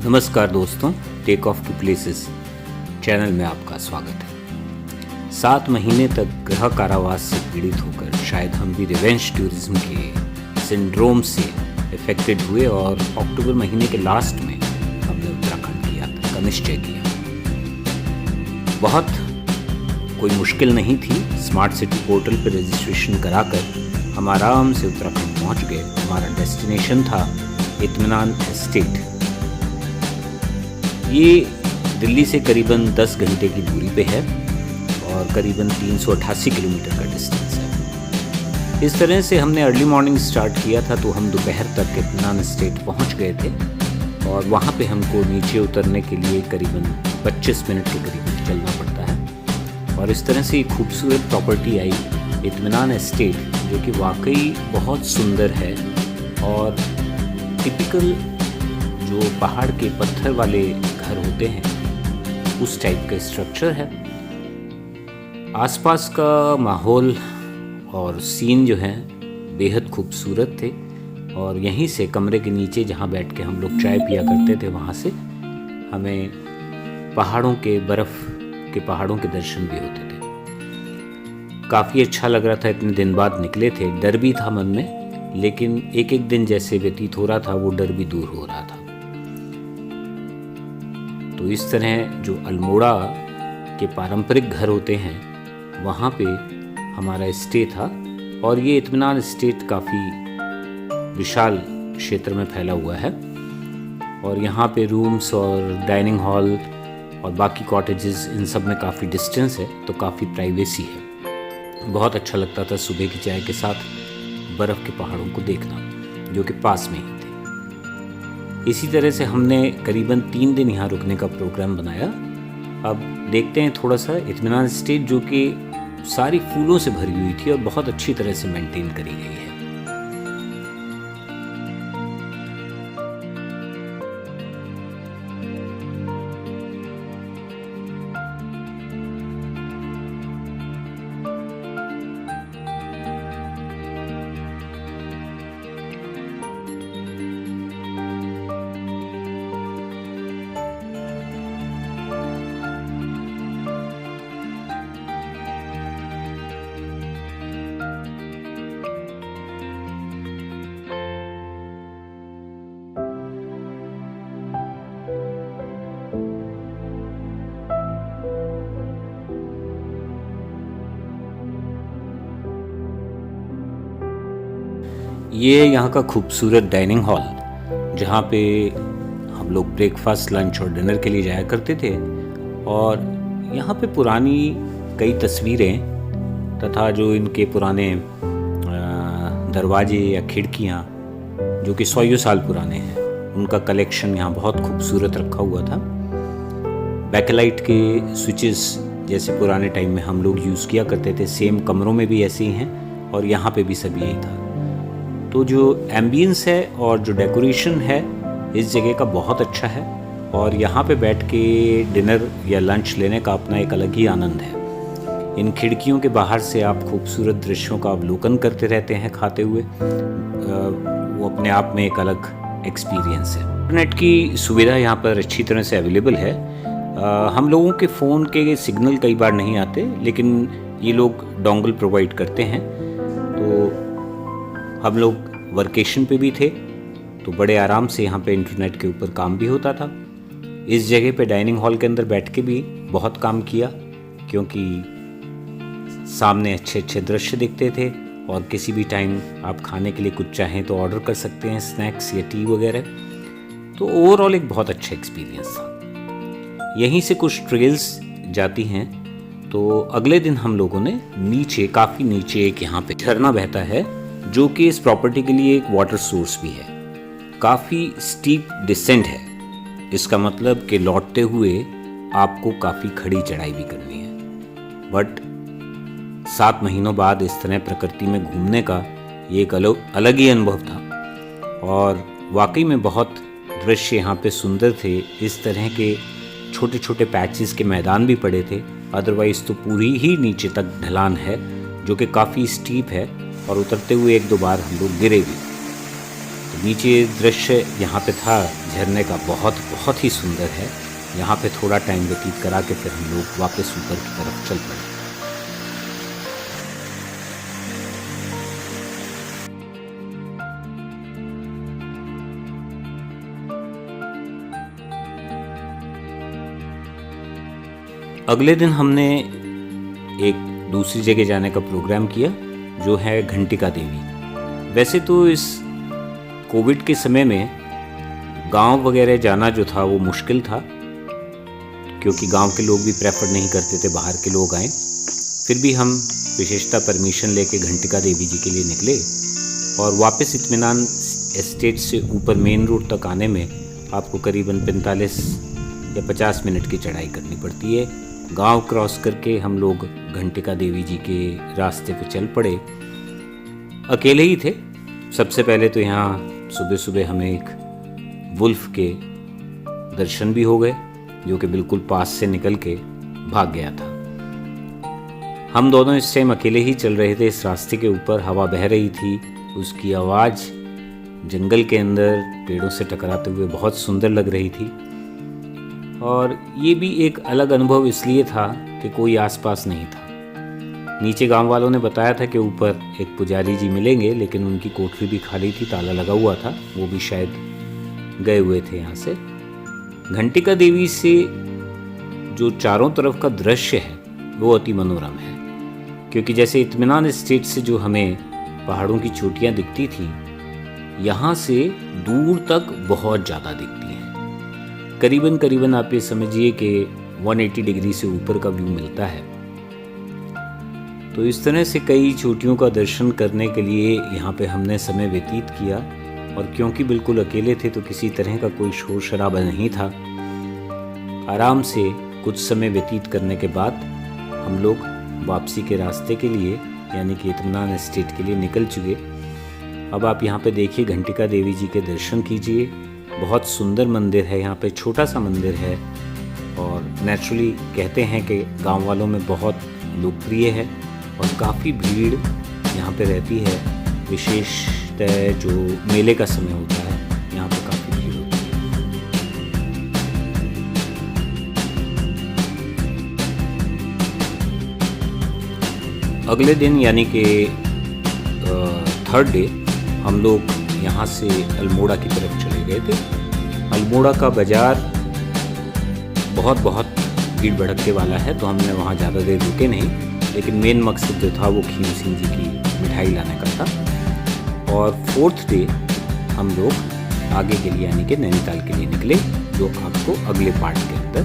नमस्कार दोस्तों, take off to places channel में आपका स्वागत है। 7 महीने तक गृह कारावास से पीड़ित होकर शायद हम भी रिवेंज टूरिज्म के सिंड्रोम से इफेक्टेड हुए और अक्टूबर महीने के लास्ट में हमने उत्तराखंड की यात्रा का निश्चय किया। बहुत कोई मुश्किल नहीं थी। स्मार्ट सिटी पोर्टल पर रजिस्ट्रेशन कराकर हम आराम से उत्तराखंड पहुंच गए। हमारा डेस्टिनेशन था इत्मीनान एस्टेट। ये दिल्ली से करीबन 10 घंटे की दूरी पे है और करीबन 388 किलोमीटर का डिस्टेंस है। इस तरह से हमने अर्ली मॉर्निंग स्टार्ट किया था तो हम दोपहर तक इत्मीनान एस्टेट पहुंच गए थे और वहाँ पे हमको नीचे उतरने के लिए करीबन 25 मिनट के करीब चलना पड़ता है। और इस तरह से एक खूबसूरत प्रॉपर्टी आई इत्मीनान एस्टेट, जो कि वाकई बहुत सुंदर है और टिपिकल जो पहाड़ के पत्थर वाले घर होते हैं उस टाइप का स्ट्रक्चर है। आसपास का माहौल और सीन जो है बेहद खूबसूरत थे और यहीं से कमरे के नीचे जहाँ बैठ के हम लोग चाय पिया करते थे वहाँ से हमें बर्फ़ के पहाड़ों के दर्शन भी होते थे। काफ़ी अच्छा लग रहा था। इतने दिन बाद निकले थे, डर भी था मन में, लेकिन एक एक दिन जैसे व्यतीत हो रहा था वो डर भी दूर हो रहा था। तो इस तरह जो अल्मोड़ा के पारंपरिक घर होते हैं वहाँ पे हमारा स्टे था और ये इत्मीनान स्टेट काफ़ी विशाल क्षेत्र में फैला हुआ है और यहाँ पे रूम्स और डाइनिंग हॉल और बाकी कॉटेजेस इन सब में काफ़ी डिस्टेंस है, तो काफ़ी प्राइवेसी है। बहुत अच्छा लगता था सुबह की चाय के साथ बर्फ़ के पहाड़ों को देखना, जो कि पास में ही थे। इसी तरह से हमने करीबन 3 दिन यहाँ रुकने का प्रोग्राम बनाया। अब देखते हैं थोड़ा सा इत्मीनान एस्टेट, जो कि सारी फूलों से भरी हुई थी और बहुत अच्छी तरह से मेंटेन करी गई है। ये यहाँ का खूबसूरत डाइनिंग हॉल, जहाँ पे हम लोग ब्रेकफास्ट, लंच और डिनर के लिए जाया करते थे। और यहाँ पे पुरानी कई तस्वीरें तथा जो इनके पुराने दरवाजे या खिड़कियाँ जो कि 100 साल पुराने हैं, उनका कलेक्शन यहाँ बहुत खूबसूरत रखा हुआ था। बैकलाइट के स्विचेस जैसे पुराने टाइम में हम लोग यूज़ किया करते थे, सेम कमरों में भी ऐसे ही हैं और यहाँ पे भी सब यही था। तो जो एम्बियंस है और जो डेकोरेशन है इस जगह का बहुत अच्छा है और यहाँ पे बैठ के डिनर या लंच लेने का अपना एक अलग ही आनंद है। इन खिड़कियों के बाहर से आप खूबसूरत दृश्यों का अवलोकन करते रहते हैं खाते हुए। वो अपने आप में एक अलग एक्सपीरियंस है। इंटरनेट की सुविधा यहाँ पर अच्छी तरह से अवेलेबल है। हम लोगों के फ़ोन के सिग्नल कई बार नहीं आते, लेकिन ये लोग डोंगल प्रोवाइड करते हैं। तो हम लोग वर्केशन पे भी थे तो बड़े आराम से यहाँ पे इंटरनेट के ऊपर काम भी होता था। इस जगह पे डाइनिंग हॉल के अंदर बैठ के भी बहुत काम किया, क्योंकि सामने अच्छे अच्छे दृश्य दिखते थे और किसी भी टाइम आप खाने के लिए कुछ चाहें तो ऑर्डर कर सकते हैं, स्नैक्स या टी वगैरह। तो ओवरऑल एक बहुत अच्छा एक्सपीरियंस था। यहीं से कुछ ट्रेल्स जाती हैं। तो अगले दिन हम लोगों ने काफ़ी नीचे एक यहाँ पे झरना बहता है, जो कि इस प्रॉपर्टी के लिए एक वाटर सोर्स भी है। काफ़ी स्टीप डिसेंट है, इसका मतलब कि लौटते हुए आपको काफ़ी खड़ी चढ़ाई भी करनी है। बट 7 महीनों बाद इस तरह प्रकृति में घूमने का ये एक अलग ही अनुभव था और वाकई में बहुत दृश्य यहाँ पे सुंदर थे। इस तरह के छोटे छोटे पैचेस के मैदान भी पड़े थे, अदरवाइज़ तो पूरी ही नीचे तक ढलान है जो कि काफ़ी स्टीप है और उतरते हुए 1-2 बार हम लोग गिरे भी। नीचे दृश्य यहाँ पे था झरने का, बहुत बहुत ही सुंदर है। यहाँ पे थोड़ा टाइम व्यतीत करा के फिर हम लोग वापस ऊपर की तरफ चल पड़े। अगले दिन हमने एक दूसरी जगह जाने का प्रोग्राम किया, जो है घंटिका देवी। वैसे तो इस कोविड के समय में गांव वगैरह जाना जो था वो मुश्किल था, क्योंकि गांव के लोग भी प्रेफर नहीं करते थे बाहर के लोग आए। फिर भी हम विशेषता परमिशन लेके घंटिका देवी जी के लिए निकले और वापस इत्मीनान एस्टेट से ऊपर मेन रोड तक आने में आपको करीबन 45 या 50 मिनट की चढ़ाई करनी पड़ती है। गांव क्रॉस करके हम लोग घंटिका देवी जी के रास्ते पे चल पड़े। अकेले ही थे। सबसे पहले तो यहाँ सुबह सुबह हमें एक वुल्फ के दर्शन भी हो गए, जो कि बिल्कुल पास से निकल के भाग गया था। हम दोनों इस टाइम अकेले ही चल रहे थे। इस रास्ते के ऊपर हवा बह रही थी, उसकी आवाज़ जंगल के अंदर पेड़ों से टकराते हुए बहुत सुंदर लग रही थी। और ये भी एक अलग अनुभव इसलिए था कि कोई आसपास नहीं था। नीचे गांव वालों ने बताया था कि ऊपर एक पुजारी जी मिलेंगे, लेकिन उनकी कोठरी भी खाली थी, ताला लगा हुआ था, वो भी शायद गए हुए थे यहाँ से। घंटिका देवी से जो चारों तरफ का दृश्य है वो अति मनोरम है, क्योंकि जैसे इत्मीनान एस्टेट से जो हमें पहाड़ों की चोटियाँ दिखती थी, यहाँ से दूर तक बहुत ज़्यादा दिखती हैं। करीबन आप ये समझिए कि 180 डिग्री से ऊपर का व्यू मिलता है। तो इस तरह से कई चोटियों का दर्शन करने के लिए यहाँ पे हमने समय व्यतीत किया। और क्योंकि बिल्कुल अकेले थे तो किसी तरह का कोई शोर शराबा नहीं था। आराम से कुछ समय व्यतीत करने के बाद हम लोग वापसी के रास्ते के लिए, यानी कि इत्मीनान एस्टेट के लिए निकल चुके। अब आप यहाँ पे देखिए, घंटिका देवी जी के दर्शन कीजिए। बहुत सुंदर मंदिर है, यहाँ पे छोटा सा मंदिर है और नेचुरली कहते हैं कि गांव वालों में बहुत लोकप्रिय है और काफ़ी भीड़ यहाँ पे रहती है। विशेषतः जो मेले का समय होता है, यहाँ पे काफ़ी भीड़ होती है। अगले दिन यानी कि थर्ड डे हम लोग यहाँ से अल्मोड़ा की तरफ चले गए थे। अल्मोड़ा का बाज़ार बहुत भीड़ भड़कने वाला है, तो हमने वहाँ ज़्यादा देर रुके नहीं, लेकिन मेन मकसद जो था वो खीम सिंह जी की मिठाई लाने का था। और फोर्थ डे हम लोग आगे के लिए यानी कि नैनीताल के लिए निकले, जो आपको अगले पार्ट के अंदर